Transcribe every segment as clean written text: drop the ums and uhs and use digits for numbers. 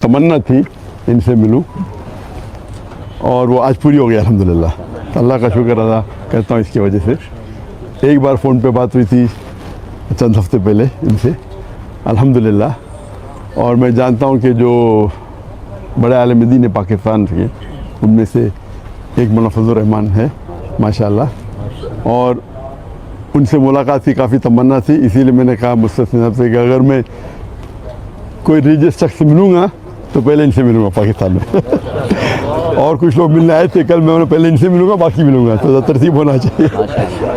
तमन्ना थी इनसे मिलूं और वो आज पूरी हो गई अल्हम्दुलिल्लाह। अल्लाह का शुक्र अदा करता हूँ इसकी वजह से। एक बार फ़ोन पे बात हुई थी चंद हफ्ते पहले इनसे अल्हम्दुलिल्लाह। और मैं जानता हूँ कि जो बड़े आलिम दीन है पाकिस्तान के उनमें से एक मौलाना फजलुर रहमान है माशाअल्लाह। और उनसे मुलाकात की काफ़ी तमन्ना थी, इसीलिए मैंने कहा मुस्तस्ना साहब से कि अगर मैं कोई रिलीजियस शख्स से मिलूँगा तो पहले इनसे मिलूँगा पाकिस्तान में। और कुछ लोग मिलने आए थे कल, मैं उन्हें पहले इनसे मिलूँगा बाकी मिलूँगा, तो तरतीब होना चाहिए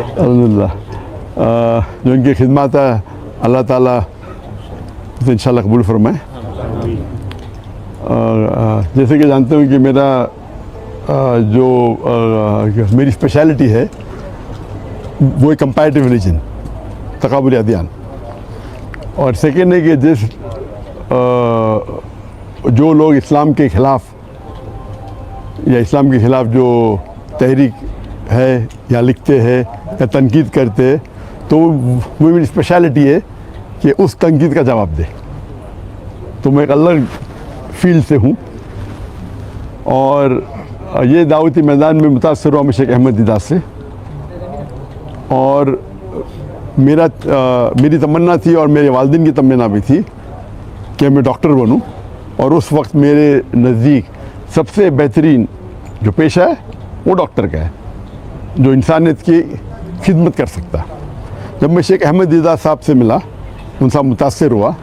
अल्हम्दुलिल्लाह। जो इनकी खिदमत है अल्लाह ताला तो इंशाल्लाह कबूल फरमाए। जैसे कि जानते हो कि मेरा मेरी स्पेशलिटी है वो एक कंपैरेटिव रिलीजन, तकाबुल अदियान। और सेकेंड है कि जो लोग इस्लाम के ख़िलाफ़ या इस्लाम के ख़िलाफ़ जो तहरीक है या लिखते हैं या तनकीद करते हैं, तो वो मेरी स्पेशलिटी है कि उस तनकीद का जवाब दे। तो मैं एक अलग फील्ड से हूँ और ये दावती मैदान में मुतासर हुआ मैं शेख अहमद दीदार से। और मेरी तमन्ना थी और मेरे वालिदैन की तमन्ना भी थी कि मैं डॉक्टर बनूं। और उस वक्त मेरे नज़दीक सबसे बेहतरीन जो पेशा है वो डॉक्टर का है, जो इंसानियत की खिदमत कर सकता। जब मैं शेख अहमद दीदार साहब से मिला, उनसे मुतासर हुआ,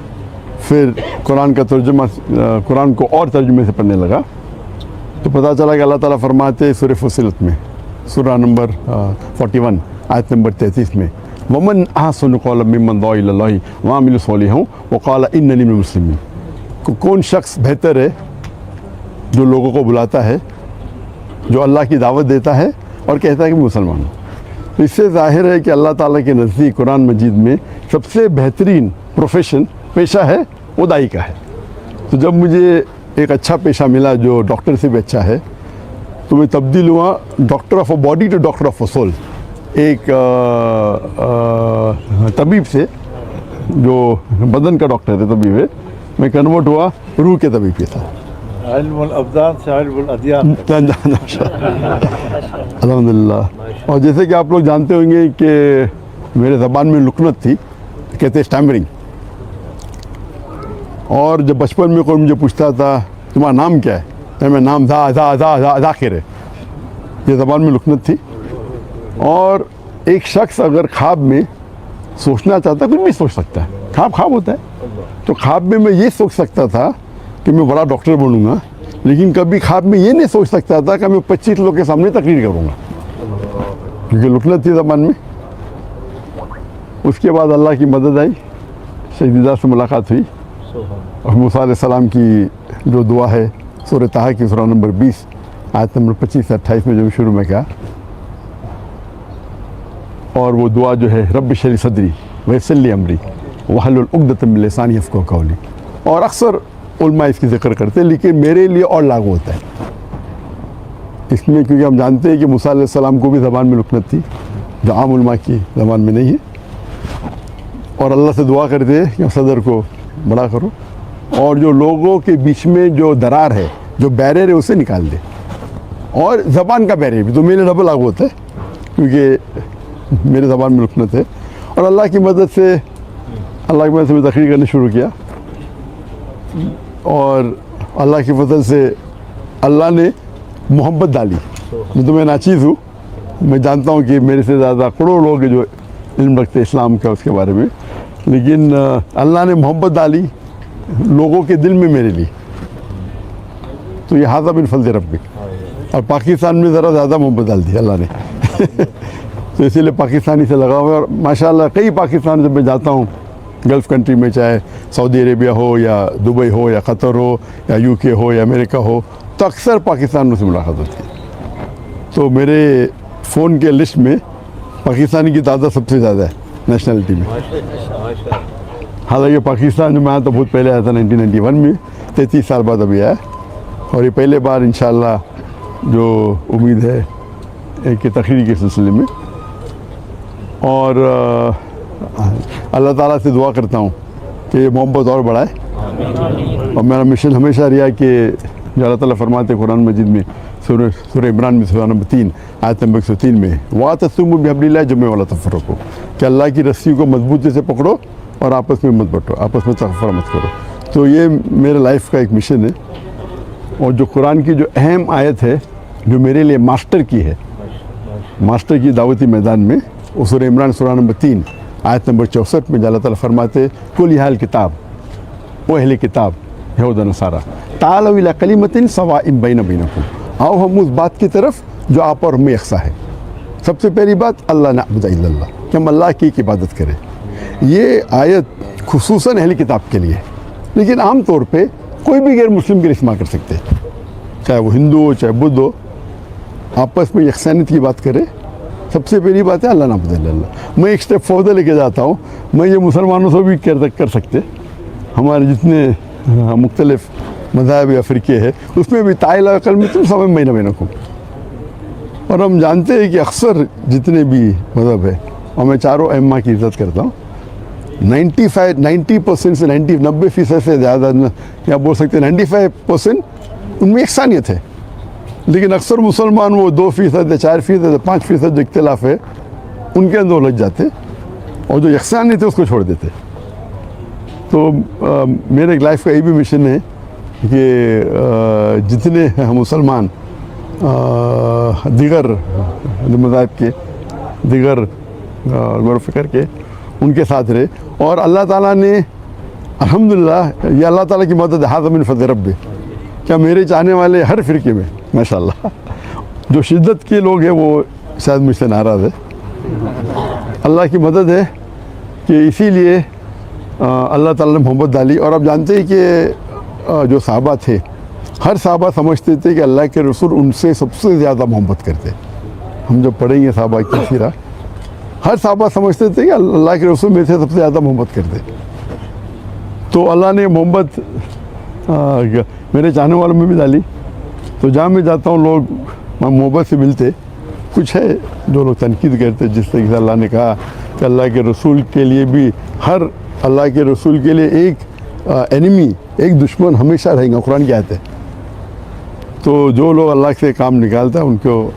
फिर कुरान का तर्जुमा कुरान को और तर्जुमे से पढ़ने लगा, तो पता चला कि अल्लाह ताला फरमाते सूरह फुस्सिलत में सूरह नंबर 41 आयत नंबर 33 में, वमन अहसनु क़ौलन मिम्मन दुआ इलल्लाहि व अमिला सालिहान व क़ाला इन्ननी मिनल मुस्लिमीन। कौन शख्स बेहतर है जो लोगों को बुलाता है, जो अल्लाह की दावत देता है और कहता है कि मुसलमान हूँ। तो इससे ज़ाहिर है कि अल्लाह ताला के नज़दीक कुरान मजीद में सबसे बेहतरीन प्रोफेशन पेशा है वो दाई का है। तो जब मुझे एक अच्छा पेशा मिला जो डॉक्टर से भी अच्छा है, तो मैं तब्दील हुआ doctor of a body to doctor of a soul. एक तबीब से जो बदन का डॉक्टर है तबीब है, मैं कन्वर्ट हुआ रूह के तबीब के साथ। अल्हम्दुलिल्लाह। और जैसे कि आप लोग जानते होंगे कि मेरे ज़बान में लुकनत थी, कहते हैं स्टैमरिंग। और जब बचपन में कोई मुझे पूछता था तुम्हारा नाम क्या है, तो मैं नाम ज़ाकिर है, ये ज़बान में लुकनत थी। और एक शख्स अगर ख्वाब में सोचना चाहता है, कुछ भी सोच सकता है, ख्वाब होता है। तो ख्वाब में मैं ये सोच सकता था कि मैं बड़ा डॉक्टर बनूंगा, लेकिन कभी ख्वाब में ये नहीं सोच सकता था कि मैं 25 लोग के सामने तकरीर करूंगा, क्योंकि लुकनत थी ज़बान में। उसके बाद अल्लाह की मदद आई, शेख दीदार से मुलाकात हुई और मूसा अलैहिस्सलाम की जो दुआ है सूरह ताहा की सूरह नंबर 20 आयत नंबर 25 से 28 में जो शुरू में कहा, और वो दुआ जो है रब्बि शरह सदरी वयस्सिर ली अमरी वहलुल उक़दतम मिन लिसानी यफ़क़हू क़ौली। और अक्सर उलमा इसकी ज़िक्र करते हैं, लेकिन मेरे लिए और लागू होता है इसमें, क्योंकि हम जानते हैं कि मूसा अलैहिस्सलाम को भी ज़बान में लुकनत थी जो आम उलमा की ज़बान में नहीं है। और अल्लाह से दुआ करते हैं कि सदर को बड़ा करो और जो लोगों के बीच में जो दरार है, जो बैरियर है, उसे निकाल दे। और ज़बान का बैरियर भी तो मेरे डबल लागू होता है, क्योंकि मेरे ज़बान में लुकनत है। और अल्लाह की मदद से मैं तकरीर करना शुरू किया, और अल्लाह की फजल से अल्लाह ने मोहब्बत डाली। तो मैं नाचीज़ हूँ, मैं जानता हूँ कि मेरे से ज़्यादा करोड़ों लोग जो इल्म रखते इस्लाम का उसके बारे में, लेकिन अल्लाह ने मोहब्बत डाली लोगों के दिल में मेरे लिए। तो ये हाज़ा बिन फज़ल रब्बी। और पाकिस्तान में ज़रा ज़्यादा मोहब्बत डाल दी अल्लाह ने तो इसीलिए पाकिस्तानी से लगा हुआ है। और माशाअल्लाह कई पाकिस्तान जब मैं जाता हूँ गल्फ़ कंट्री में, चाहे सऊदी अरेबिया हो या दुबई हो या क़तर हो या यूके हो या अमेरिका हो, तो अक्सर पाकिस्तान से मुलाकात होती है। तो मेरे फ़ोन के लिस्ट में पाकिस्तानी की तादाद सबसे ज़्यादा है नेशनलिटी में। हालांकि पाकिस्तान जो मैं आया तो बहुत पहले आया था 1991 में, 33 साल बाद अभी आया। और ये पहले बार इंशाअल्लाह जो उम्मीद है एक तकरीर के सिलसिले में। और अल्लाह ताला से दुआ करता हूँ कि मोहब्बत और बढ़ाए اور میرا مشن ہمیشہ رہا کہ جو اللہ تعالیٰ فرماتے قرآن مجید میں سورہ عمران میں سورہ نمبر 3 آیت نمبر 103 میں وَاعْتَصِمُوا بِحَبْلِ اللَّهِ جَمِيعًا وَلَا تَفَرَّقُوا کہ اللہ کی رسی کو مضبوطی سے پکڑو اور آپس میں مت بٹو، آپس میں تفرقہ مت کرو. تو یہ میرے لائف کا ایک مشن ہے. اور جو قرآن کی جو اہم آیت ہے جو میرے لیے ماسٹر کی ہے، ماسٹر کی دعوتی میدان میں، وہ سورہ عمران سورہ نمبر 3 آیت نمبر 64 میں اللہ تعالیٰ فرماتے قُلْ يَا أَهْلَ الْكِتَابِ، او اہل کتاب یہود و نصارہ، تعالوا إِلَىٰ كَلِمَةٍ سَوَاءٍ بَيْنَنَا وَبَيْنَكُمْ، آؤ ہم اس بات کی طرف جو آپ اور ہمیں یکساں ہے. سب سے پہلی بات اللہ نعبد الا اللہ، کہ ہم اللہ کی عبادت کریں. یہ آیت خصوصاً اہل کتاب کے لیے، لیکن عام طور پہ کوئی بھی غیر مسلم کے لیے استعمال کر سکتے، چاہے وہ ہندو ہو چاہے بدھ ہو، آپس میں یکسانیت کی بات کرے. سب سے پہلی بات ہے اللہ نعبد الا اللہ. میں ایک اسٹیپ فوردر لے کے جاتا ہوں، میں یہ مسلمانوں سے بھی کر سکتے. ہمارے جتنے مختلف مذاہب یا فرقے ہیں اس میں بھی تعالیٰ کلمۃ سواء بینکم. اور ہم جانتے ہیں کہ اکثر جتنے بھی مذہب ہے، اور میں چاروں ائمہ کی عزت کرتا ہوں، 90% سے 90% سے زیادہ، یا بول سکتے ہیں 95% ان میں یکسانیت ہے. لیکن اکثر مسلمان وہ 2% یا 4% یا 5% جو اختلاف ہے ان کے اندر لگ جاتے، اور جو یکسانیت ہے اس کو چھوڑ دیتے. تو میرے لائف کا یہ بھی مشن ہے کہ جتنے مسلمان دیگر مذاہب کے، دیگر غور و فکر کے، ان کے ساتھ رہے. اور اللہ تعالیٰ نے الحمدللہ، یہ اللہ تعالیٰ کی مدد ہے، من فضل ربی، کیا میرے چاہنے والے ہر فرقے میں ماشاءاللہ جو شدت کے لوگ ہیں وہ شاید مجھ سے ناراض ہے. اللہ کی مدد ہے کہ اسی لیے اللہ تعالیٰ نے محبت ڈالی. اور آپ جانتے ہیں کہ جو صحابہ تھے، ہر صحابہ سمجھتے تھے کہ اللہ کے رسول ان سے سب سے زیادہ محبت کرتے. ہم جب پڑھیں گے صحابہ کی سیرہ، ہر صحابہ سمجھتے تھے کہ اللہ کے رسول میں سے سب سے زیادہ محبت کرتے. تو اللہ نے محبت میرے چاہنے والوں میں بھی ڈالی. تو جہاں میں جاتا ہوں لوگ محبت سے ملتے. کچھ ہے جو لوگ تنقید کرتے، جس طریقے سے اللہ نے کہا کہ اللہ کے رسول کے لیے بھی، ہر اللہ کے رسول کے لیے ایک اینیمی، ایک دشمن ہمیشہ رہیں گا، قرآن کی آیت ہے. تو جو لوگ اللہ سے کام نکالتا ہے ان کو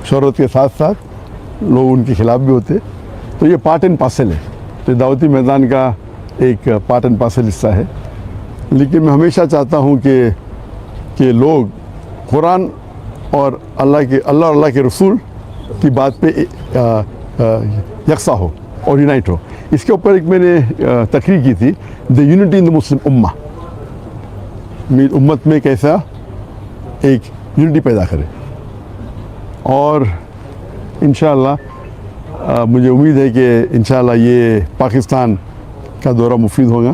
شہرت کے ساتھ ساتھ لوگ ان کے خلاف بھی ہوتے. تو یہ پارٹ اینڈ پارسل ہے، تو دعوتی میدان کا ایک پارٹ اینڈ پارسل حصہ ہے. لیکن میں ہمیشہ چاہتا ہوں کہ لوگ قرآن اور اللہ کے رسول کی بات پہ یکساں ہو اور یونائٹ ہو. اس کے اوپر ایک میں نے تقریر کی تھی، دا یونٹی ان دا مسلم امہ، امت میں کیسا ایک یونٹی پیدا کرے. اور انشاءاللہ مجھے امید ہے کہ انشاءاللہ یہ پاکستان کا دورہ مفید ہوگا.